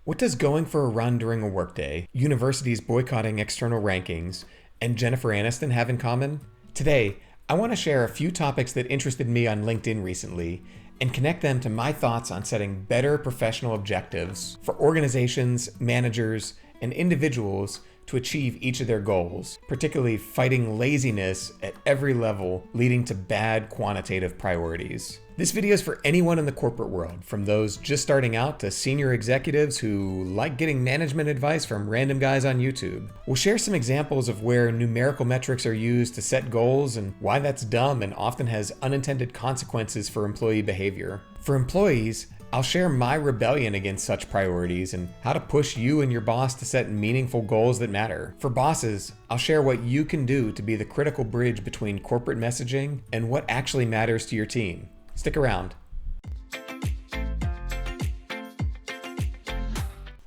What does going for a run during a workday, universities boycotting external rankings, and Jennifer Aniston have in common? Today, I want to share a few topics that interested me on LinkedIn recently and connect them to my thoughts on setting better professional objectives for organizations, managers, and individuals to achieve each of their goals, particularly fighting laziness at every level, leading to bad quantitative priorities. This video is for anyone in the corporate world, from those just starting out to senior executives who like getting management advice from random guys on YouTube. We'll share some examples of where numerical metrics are used to set goals and why that's dumb and often has unintended consequences for employee behavior. For employees, I'll share my rebellion against such priorities and how to push you and your boss to set meaningful goals that matter. For bosses, I'll share what you can do to be the critical bridge between corporate messaging and what actually matters to your team. Stick around.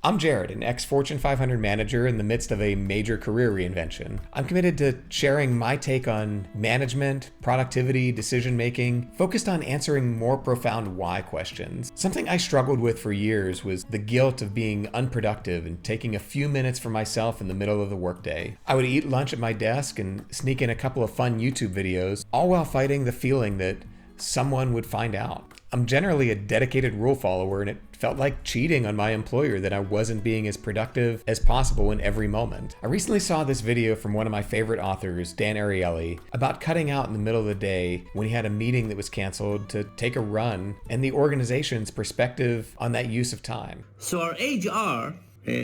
I'm Jared, an ex-Fortune 500 manager in the midst of a major career reinvention. I'm committed to sharing my take on management, productivity, decision-making, focused on answering more profound why questions. Something I struggled with for years was the guilt of being unproductive and taking a few minutes for myself in the middle of the workday. I would eat lunch at my desk and sneak in a couple of fun YouTube videos, all while fighting the feeling that someone would find out. I'm generally a dedicated rule follower, and it felt like cheating on my employer that I wasn't being as productive as possible in every moment. I recently saw this video from one of my favorite authors, Dan Ariely, about cutting out in the middle of the day when he had a meeting that was canceled to take a run, and the organization's perspective on that use of time. So our HR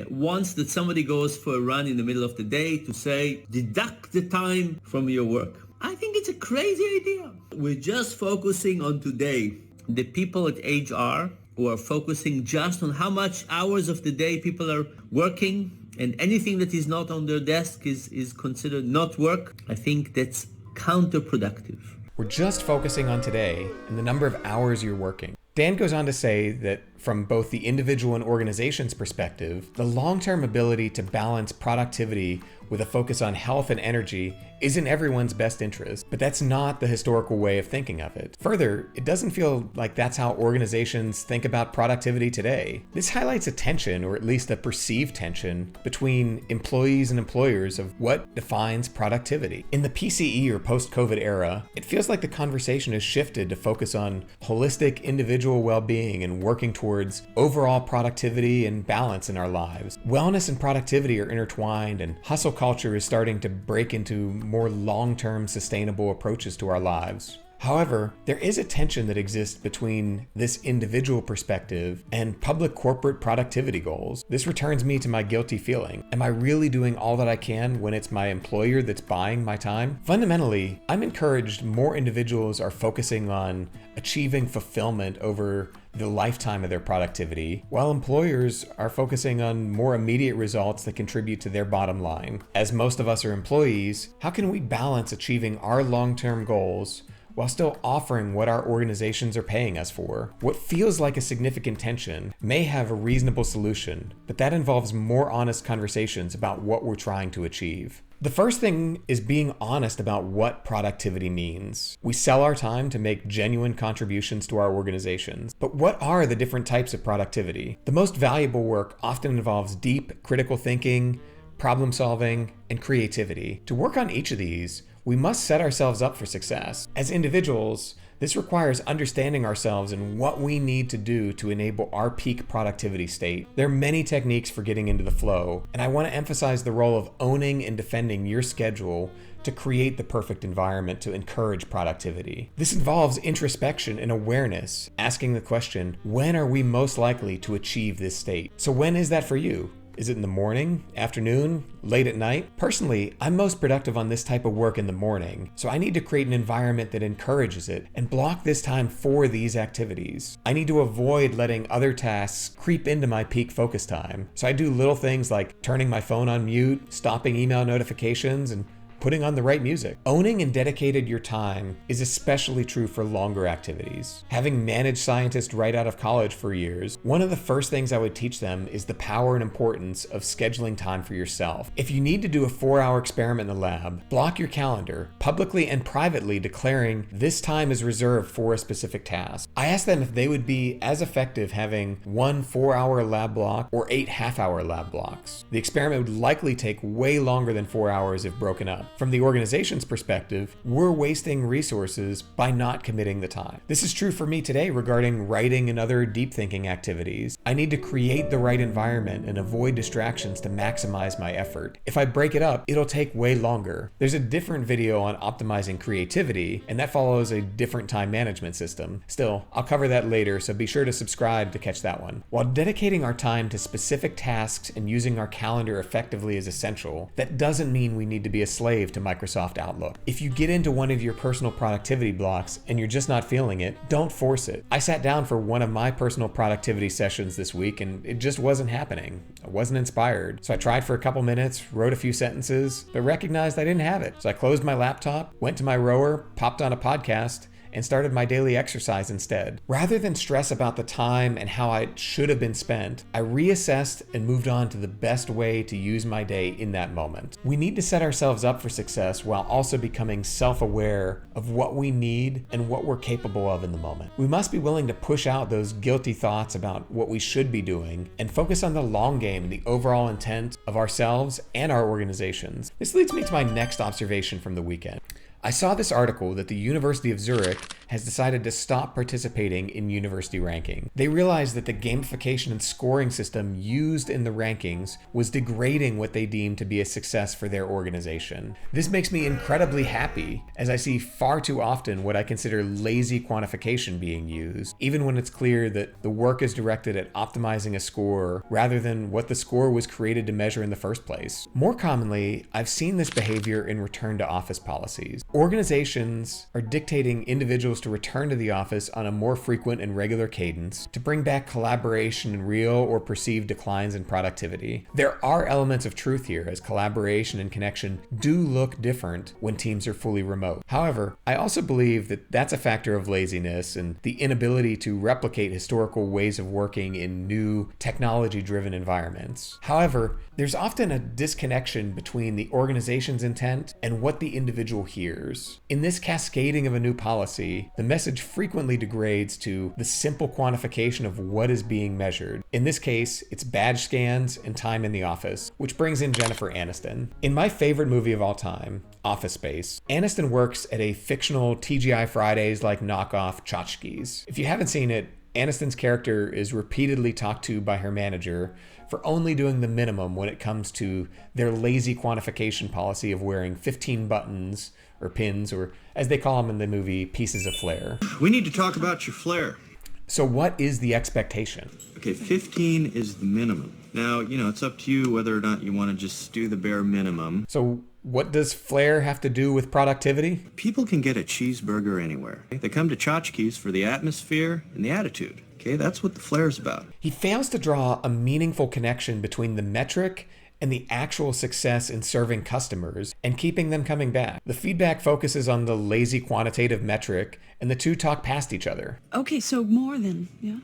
wants that somebody goes for a run in the middle of the day to say, deduct the time from your work. I think it's a crazy idea. We're just focusing on today. The people at HR who are focusing just on how much hours of the day people are working, and anything that is not on their desk is considered not work. I think that's counterproductive. We're just focusing on today and the number of hours you're working. Dan goes on to say that from both the individual and organization's perspective, the long-term ability to balance productivity with a focus on health and energy is in everyone's best interest, but that's not the historical way of thinking of it. Further, it doesn't feel like that's how organizations think about productivity today. This highlights a tension, or at least a perceived tension, between employees and employers of what defines productivity. In the PCE or post-COVID era, it feels like the conversation has shifted to focus on holistic individual well-being and working towards overall productivity and balance in our lives. Wellness and productivity are intertwined, and hustle culture is starting to break into more long-term sustainable approaches to our lives. However, there is a tension that exists between this individual perspective and public corporate productivity goals. This returns me to my guilty feeling. Am I really doing all that I can when it's my employer that's buying my time? Fundamentally, I'm encouraged more individuals are focusing on achieving fulfillment over the lifetime of their productivity, while employers are focusing on more immediate results that contribute to their bottom line. As most of us are employees, how can we balance achieving our long-term goals while still offering what our organizations are paying us for? What feels like a significant tension may have a reasonable solution, but that involves more honest conversations about what we're trying to achieve. The first thing is being honest about what productivity means. We sell our time to make genuine contributions to our organizations, but what are the different types of productivity? The most valuable work often involves deep critical thinking, problem solving, and creativity. To work on each of these, we must set ourselves up for success. As individuals, this requires understanding ourselves and what we need to do to enable our peak productivity state. There are many techniques for getting into the flow, and I want to emphasize the role of owning and defending your schedule to create the perfect environment to encourage productivity. This involves introspection and awareness, asking the question, when are we most likely to achieve this state? So when is that for you? Is it in the morning, afternoon, late at night? Personally, I'm most productive on this type of work in the morning, so I need to create an environment that encourages it and block this time for these activities. I need to avoid letting other tasks creep into my peak focus time, so I do little things like turning my phone on mute, stopping email notifications, and putting on the right music. Owning and dedicating your time is especially true for longer activities. Having managed scientists right out of college for years, one of the first things I would teach them is the power and importance of scheduling time for yourself. If you need to do a 4-hour experiment in the lab, block your calendar, publicly and privately declaring this time is reserved for a specific task. I asked them if they would be as effective having 1 4-hour lab block or 8 half-hour lab blocks. The experiment would likely take way longer than 4 hours if broken up. From the organization's perspective, we're wasting resources by not committing the time. This is true for me today regarding writing and other deep thinking activities. I need to create the right environment and avoid distractions to maximize my effort. If I break it up, it'll take way longer. There's a different video on optimizing creativity, and that follows a different time management system. Still, I'll cover that later, so be sure to subscribe to catch that one. While dedicating our time to specific tasks and using our calendar effectively is essential, that doesn't mean we need to be a slave to Microsoft Outlook. If you get into one of your personal productivity blocks and you're just not feeling it, don't force it. I sat down for one of my personal productivity sessions this week and it just wasn't happening. I wasn't inspired. So I tried for a couple minutes, wrote a few sentences, but recognized I didn't have it. So I closed my laptop, went to my rower, popped on a podcast, and started my daily exercise instead. Rather than stress about the time and how it should have been spent, I reassessed and moved on to the best way to use my day in that moment. We need to set ourselves up for success while also becoming self-aware of what we need and what we're capable of in the moment. We must be willing to push out those guilty thoughts about what we should be doing and focus on the long game and the overall intent of ourselves and our organizations. This leads me to my next observation from the weekend. I saw this article that the University of Zurich has decided to stop participating in university ranking. They realized that the gamification and scoring system used in the rankings was degrading what they deemed to be a success for their organization. This makes me incredibly happy, as I see far too often what I consider lazy quantification being used, even when it's clear that the work is directed at optimizing a score rather than what the score was created to measure in the first place. More commonly, I've seen this behavior in return to office policies. Organizations are dictating individuals to return to the office on a more frequent and regular cadence to bring back collaboration and real or perceived declines in productivity. There are elements of truth here, as collaboration and connection do look different when teams are fully remote. However, I also believe that that's a factor of laziness and the inability to replicate historical ways of working in new technology-driven environments. However, there's often a disconnection between the organization's intent and what the individual hears. In this cascading of a new policy, the message frequently degrades to the simple quantification of what is being measured. In this case, it's badge scans and time in the office, which brings in Jennifer Aniston. In my favorite movie of all time, Office Space, Aniston works at a fictional TGI Fridays-like knockoff tchotchkes. If you haven't seen it, Aniston's character is repeatedly talked to by her manager for only doing the minimum when it comes to their lazy quantification policy of wearing 15 buttons or pins, or as they call them in the movie, pieces of flair. We need to talk about your flair. So what is the expectation? Okay, 15 is the minimum. Now, it's up to you whether or not you want to just do the bare minimum. So what does flair have to do with productivity? People can get a cheeseburger anywhere. They come to tchotchkes for the atmosphere and the attitude. Okay, that's what the flair's about. He fails to draw a meaningful connection between the metric and the actual success in serving customers and keeping them coming back. The feedback focuses on the lazy quantitative metric, and the two talk past each other. Okay, so more than, yeah?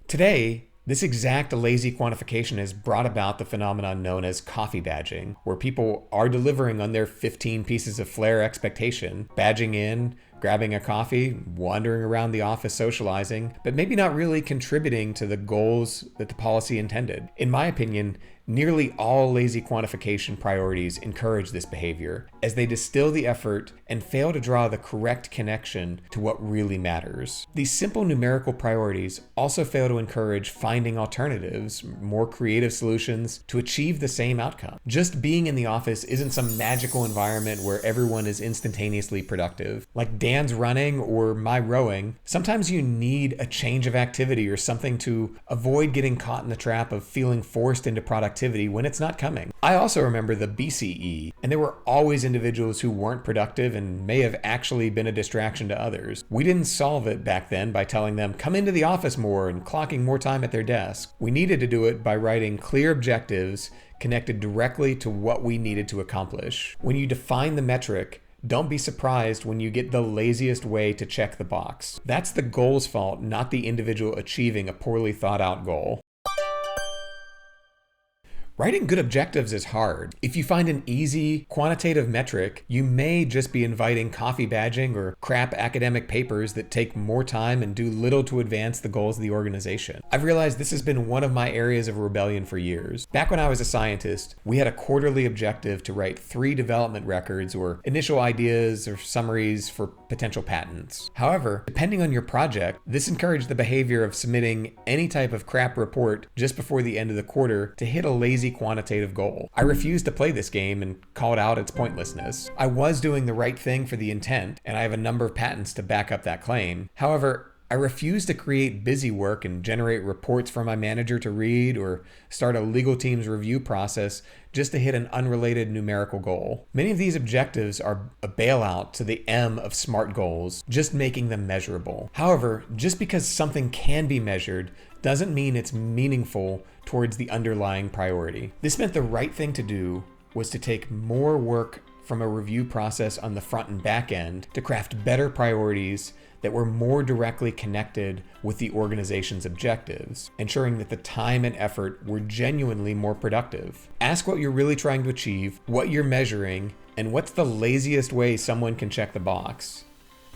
Today, this exact lazy quantification has brought about the phenomenon known as coffee badging, where people are delivering on their 15 pieces of flair expectation, badging in, grabbing a coffee, wandering around the office socializing, but maybe not really contributing to the goals that the policy intended. In my opinion, nearly all lazy quantification priorities encourage this behavior, as they distill the effort and fail to draw the correct connection to what really matters. These simple numerical priorities also fail to encourage finding alternatives, more creative solutions to achieve the same outcome. Just being in the office isn't some magical environment where everyone is instantaneously productive. Like Dan's running or my rowing, sometimes you need a change of activity or something to avoid getting caught in the trap of feeling forced into productivity productivity when it's not coming. I also remember the BCE, and there were always individuals who weren't productive and may have actually been a distraction to others. We didn't solve it back then by telling them, come into the office more and clocking more time at their desk. We needed to do it by writing clear objectives connected directly to what we needed to accomplish. When you define the metric, don't be surprised when you get the laziest way to check the box. That's the goal's fault, not the individual achieving a poorly thought out goal. Writing good objectives is hard. If you find an easy, quantitative metric, you may just be inviting coffee badging or crap academic papers that take more time and do little to advance the goals of the organization. I've realized this has been one of my areas of rebellion for years. Back when I was a scientist, we had a quarterly objective to write 3 development records or initial ideas or summaries for potential patents. However, depending on your project, this encouraged the behavior of submitting any type of crap report just before the end of the quarter to hit a lazy quantitative goal. I refused to play this game and called out its pointlessness. I was doing the right thing for the intent, and I have a number of patents to back up that claim. However, I refuse to create busy work and generate reports for my manager to read or start a legal team's review process just to hit an unrelated numerical goal. Many of these objectives are a bailout to the M of SMART goals, just making them measurable. However, just because something can be measured doesn't mean it's meaningful towards the underlying priority. This meant the right thing to do was to take more work from a review process on the front and back end to craft better priorities that were more directly connected with the organization's objectives, ensuring that the time and effort were genuinely more productive. Ask what you're really trying to achieve, what you're measuring, and what's the laziest way someone can check the box.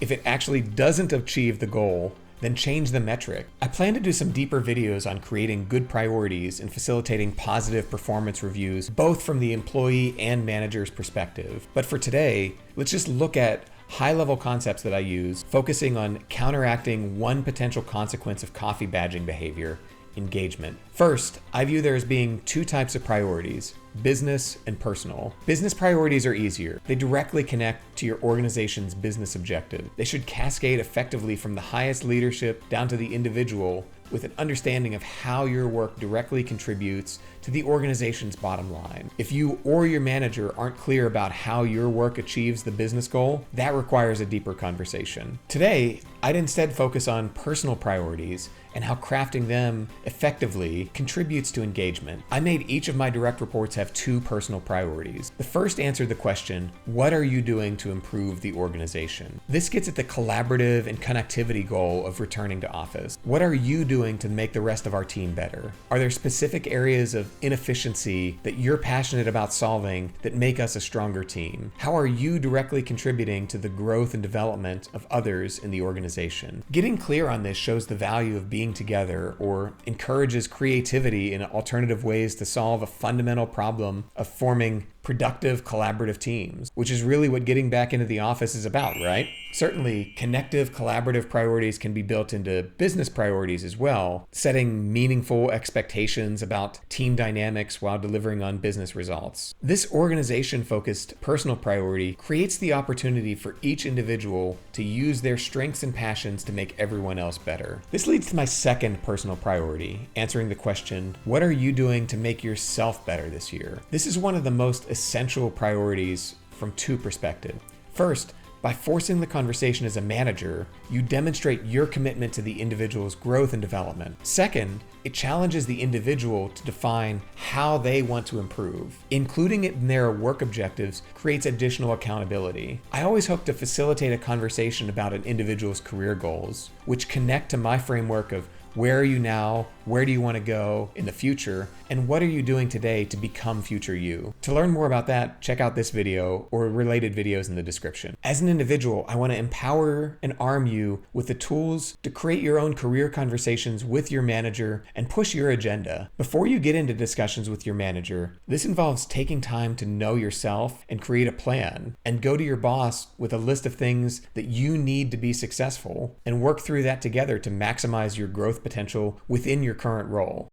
If it actually doesn't achieve the goal, then change the metric. I plan to do some deeper videos on creating good priorities and facilitating positive performance reviews, both from the employee and manager's perspective. But for today, let's just look at high-level concepts that I use, focusing on counteracting one potential consequence of coffee badging behavior: engagement. First, I view there as being 2 types of priorities: business and personal. Business priorities are easier. They directly connect to your organization's business objective. They should cascade effectively from the highest leadership down to the individual, with an understanding of how your work directly contributes to the organization's bottom line. If you or your manager aren't clear about how your work achieves the business goal, that requires a deeper conversation. Today, I'd instead focus on personal priorities and how crafting them effectively contributes to engagement. I made each of my direct reports have 2 personal priorities. The first answered the question, what are you doing to improve the organization? This gets at the collaborative and connectivity goal of returning to office. What are you doing to make the rest of our team better? Are there specific areas of inefficiency that you're passionate about solving that make us a stronger team? How are you directly contributing to the growth and development of others in the organization? Getting clear on this shows the value of being together, or encourages creativity in alternative ways to solve a fundamental problem of forming productive collaborative teams, which is really what getting back into the office is about, right? Certainly, connective collaborative priorities can be built into business priorities as well, setting meaningful expectations about team dynamics while delivering on business results. This organization-focused personal priority creates the opportunity for each individual to use their strengths and passions to make everyone else better. This leads to my second personal priority, answering the question, what are you doing to make yourself better this year? This is one of the most essential priorities from 2 perspectives. First, by forcing the conversation as a manager, you demonstrate your commitment to the individual's growth and development. Second, it challenges the individual to define how they want to improve. Including it in their work objectives creates additional accountability. I always hope to facilitate a conversation about an individual's career goals, which connect to my framework of where are you now, where do you want to go in the future, and what are you doing today to become future you? To learn more about that, check out this video or related videos in the description. As an individual, I want to empower and arm you with the tools to create your own career conversations with your manager and push your agenda. Before you get into discussions with your manager, this involves taking time to know yourself and create a plan, and go to your boss with a list of things that you need to be successful, and work through that together to maximize your growth potential within your current role.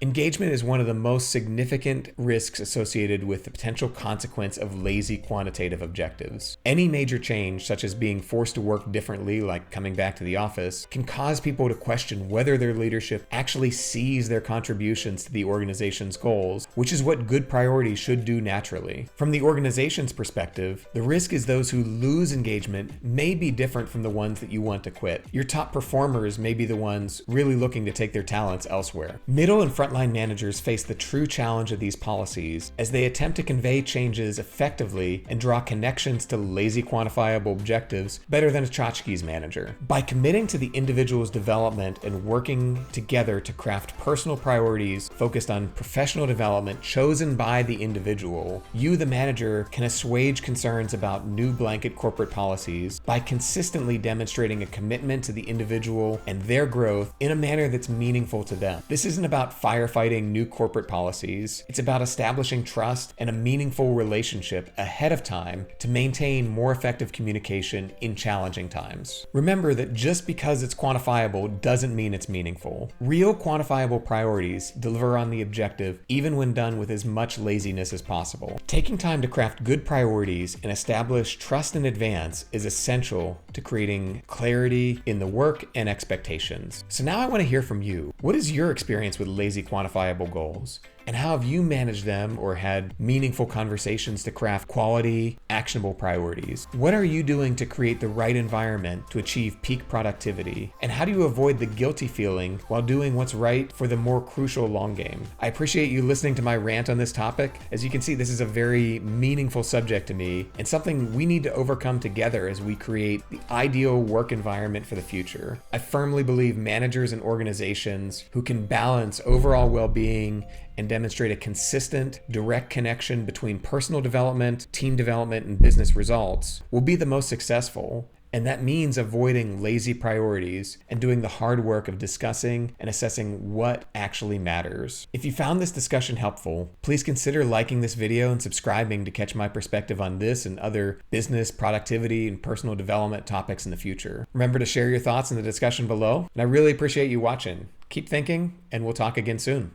Engagement is one of the most significant risks associated with the potential consequence of lazy quantitative objectives. Any major change, such as being forced to work differently, like coming back to the office, can cause people to question whether their leadership actually sees their contributions to the organization's goals, which is what good priorities should do naturally. From the organization's perspective, the risk is those who lose engagement may be different from the ones that you want to quit. Your top performers may be the ones really looking to take their talents elsewhere. Middle and frontline managers face the true challenge of these policies as they attempt to convey changes effectively and draw connections to lazy quantifiable objectives better than a tchotchkes manager. By committing to the individual's development and working together to craft personal priorities focused on professional development chosen by the individual, you, the manager, can assuage concerns about new blanket corporate policies by consistently demonstrating a commitment to the individual and their growth in a manner that's meaningful to them. This isn't about firefighting new corporate policies. It's about establishing trust and a meaningful relationship ahead of time to maintain more effective communication in challenging times. Remember that just because it's quantifiable doesn't mean it's meaningful. Real quantifiable priorities deliver on the objective even when done with as much laziness as possible. Taking time to craft good priorities and establish trust in advance is essential to creating clarity in the work and expectations. So now I want to hear from you. What is your experience with lazy quantifiable goals? And how have you managed them or had meaningful conversations to craft quality, actionable priorities? What are you doing to create the right environment to achieve peak productivity? And how do you avoid the guilty feeling while doing what's right for the more crucial long game? I appreciate you listening to my rant on this topic. As you can see, this is a very meaningful subject to me and something we need to overcome together as we create the ideal work environment for the future. I firmly believe managers and organizations who can balance overall well-being and demonstrate a consistent, direct connection between personal development, team development, and business results will be the most successful. And that means avoiding lazy priorities and doing the hard work of discussing and assessing what actually matters. If you found this discussion helpful, please consider liking this video and subscribing to catch my perspective on this and other business, productivity, and personal development topics in the future. Remember to share your thoughts in the discussion below, and I really appreciate you watching. Keep thinking, and we'll talk again soon.